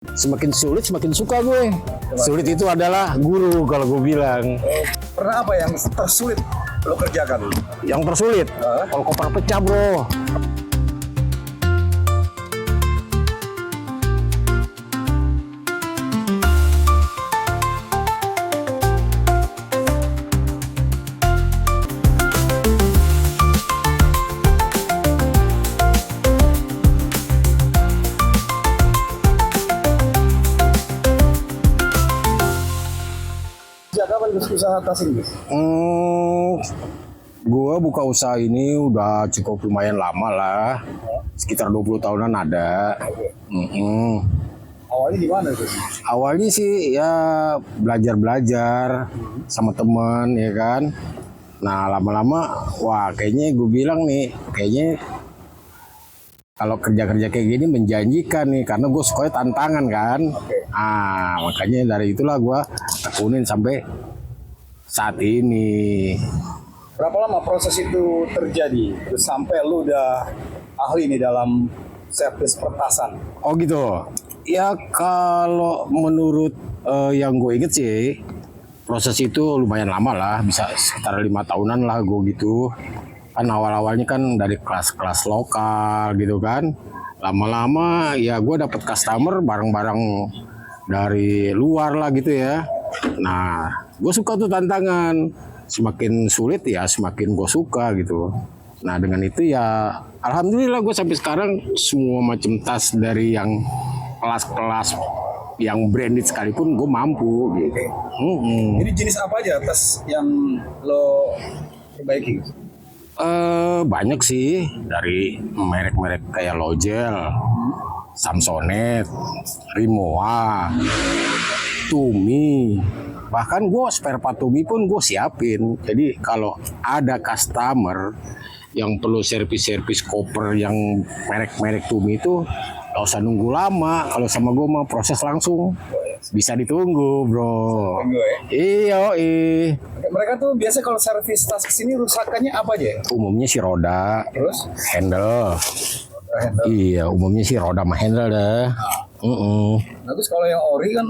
Semakin sulit, semakin suka gue. Sulit itu adalah guru kalau gue bilang. Pernah apa yang tersulit lo kerjakan? Yang tersulit, kalau koper pecah bro. Sejak kapan usaha tas ini? Gue buka usaha ini udah cukup lumayan lama lah. Sekitar 20 tahunan ada. Awalnya gimana tuh? Awalnya sih ya belajar-belajar sama temen ya kan. Nah lama-lama wah kayaknya gue bilang nih kayaknya kalau kerja-kerja kayak gini menjanjikan nih karena gue suka tantangan kan. Makanya dari itulah gue tekunin sampai saat ini. Berapa lama proses itu terjadi? Terus sampai lu udah ahli nih dalam servis pertasan. Oh gitu. Ya kalau menurut yang gue inget sih proses itu lumayan lama lah, bisa sekitar 5 tahunan lah gue gitu. Kan awal-awalnya kan dari kelas-kelas lokal gitu kan. Lama-lama ya gue dapet customer barang-barang dari luar lah gitu ya. Nah gue suka tuh tantangan. Semakin sulit ya semakin gue suka gitu. Nah dengan itu ya alhamdulillah gue sampai sekarang semua macam tas dari yang kelas-kelas yang branded sekalipun gue mampu gitu. Jadi jenis apa aja tas yang lo perbaiki? Banyak sih dari merek-merek kayak Logel, Samsonite, Rimowa, Tumi. Bahkan gue spare part Tumi pun gue siapin. Jadi kalau ada customer yang perlu servis-servis koper yang merek-merek Tumi itu gak usah nunggu lama. Kalau sama gue mah proses langsung. Bisa ditunggu bro. Tunggu ya? Iya. Mereka tuh biasa kalau servis tas kesini rusakannya apa aja? Umumnya sih roda, Terus? handle. Iya, umumnya sih roda sama handle dah. Nah terus kalau yang ori kan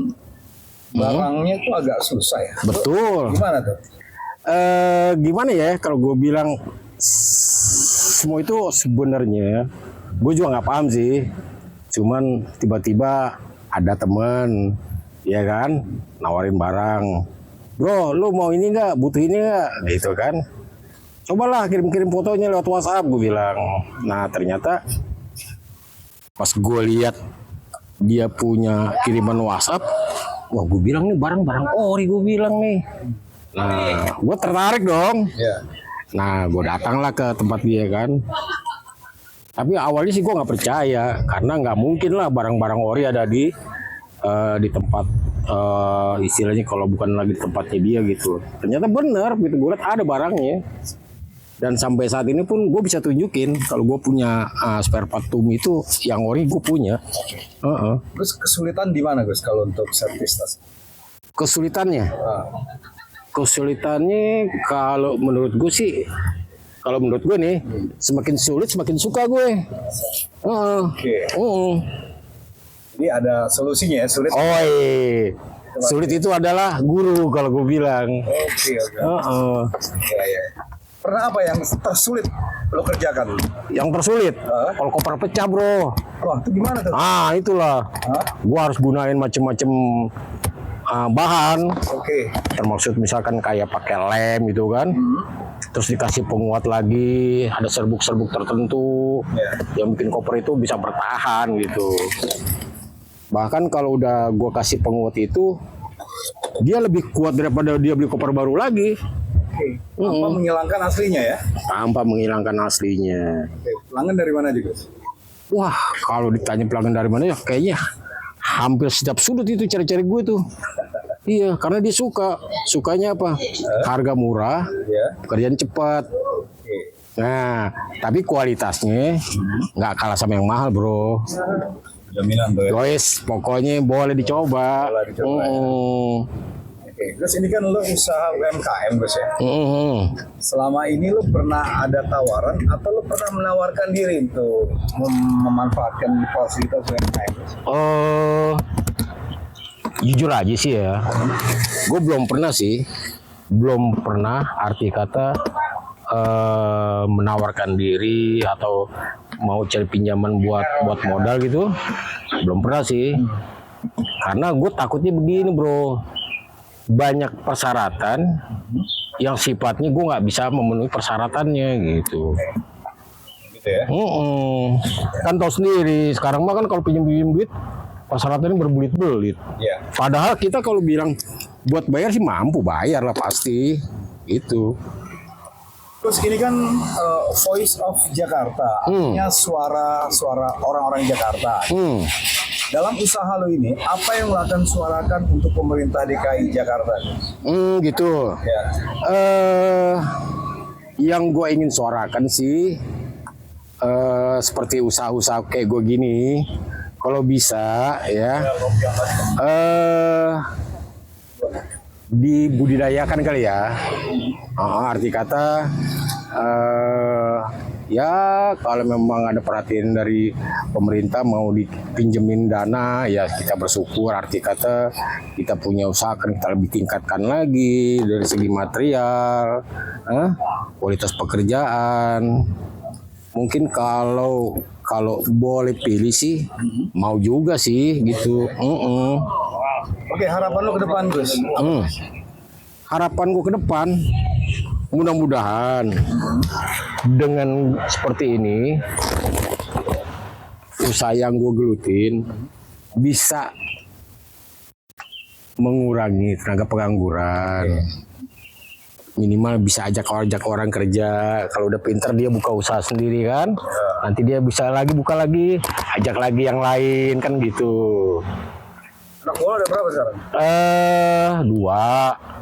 barangnya tuh agak susah ya. Betul. Gimana tuh? Gimana ya kalau gue bilang semua itu sebenarnya gue juga nggak paham sih. Cuman tiba-tiba ada temen, ya kan, nawarin barang. Bro, lu mau ini nggak? Butuh ini nggak? Gitu kan. Cobalah kirim-kirim fotonya lewat WhatsApp, gue bilang. Nah ternyata pas gue lihat dia punya kiriman WhatsApp, wah gue bilang nih barang-barang ori gue bilang nih. Nah gue tertarik dong. Nah gue datanglah ke tempat dia kan. Tapi awalnya sih gue nggak percaya karena nggak mungkin lah barang-barang ori ada di tempat istilahnya kalau bukan lagi di tempatnya dia gitu. Ternyata benar gitu, gue lihat ada barangnya. Dan sampai saat ini pun gue bisa tunjukin kalau gue punya spare part Tumi itu yang ori gue punya. Terus kesulitan di mana Gus kalau untuk servis tas? Kesulitannya kalau menurut gue sih, kalau menurut gue nih semakin sulit semakin suka gue. Jadi ada solusinya ya, sulit. Sulit itu adalah guru kalau gue bilang. Pernah apa yang tersulit lo kerjakan? Yang tersulit, kalau koper pecah bro. Wah itu gimana tuh? Itulah. Gue harus gunain macem-macem bahan. Termaksud misalkan kayak pakai lem gitu kan. Terus dikasih penguat lagi, ada serbuk-serbuk tertentu yang bikin koper itu bisa bertahan gitu. Bahkan kalau udah gue kasih penguat itu, dia lebih kuat daripada dia beli koper baru lagi. Tanpa menghilangkan aslinya ya? Tanpa menghilangkan aslinya. Pelanggan dari mana juga? Wah, kalau ditanya pelanggan dari mana ya kayaknya hampir setiap sudut itu cari-cari gue tuh. Iya, karena dia sukanya apa? Harga murah, pekerjaan cepat. Nah, tapi kualitasnya nggak kalah sama yang mahal bro. Jaminan tuh ya? Guys, pokoknya boleh dicoba. Terus ini kan lo usaha UMKM Gus ya? Selama ini lo pernah ada tawaran atau lo pernah menawarkan diri untuk memanfaatkan fasilitas UMKM? jujur aja sih ya, gue belum pernah arti kata menawarkan diri atau mau cari pinjaman buat modal gitu, belum pernah sih. Karena gue takutnya begini bro, banyak persyaratan yang sifatnya gue nggak bisa memenuhi persyaratannya gitu. Gitu ya. Kan tahu sendiri sekarang mah kan kalau pinjam duit persyaratannya berbelit-belit. Iya. Padahal kita kalau bilang buat bayar sih mampu bayar lah pasti itu. Terus ini kan Voice of Jakarta, artinya suara orang-orang Jakarta. Dalam usaha lo ini, apa yang lo akan suarakan untuk pemerintah DKI Jakarta? Gitu. Ya. Yang gue ingin suarakan sih seperti usaha-usaha kayak gue gini, kalau bisa ya dibudidayakan kali ya. Arti kata ya kalau memang ada perhatian dari pemerintah mau dipinjemin dana ya kita bersyukur. Arti kata kita punya usaha kan kita lebih tingkatkan lagi dari segi material, kualitas pekerjaan. Mungkin kalau boleh pilih sih mau juga sih gitu. Oke, harapan lo ke depan, Gus? Harapan gue ke depan, mudah-mudahan dengan seperti ini, usaha yang gue gelutin bisa mengurangi tenaga pengangguran. Minimal bisa ajak orang kerja. Kalau udah pinter dia buka usaha sendiri kan, nanti dia bisa buka lagi, ajak lagi yang lain kan gitu. Anak bola ada berapa sekarang? 2.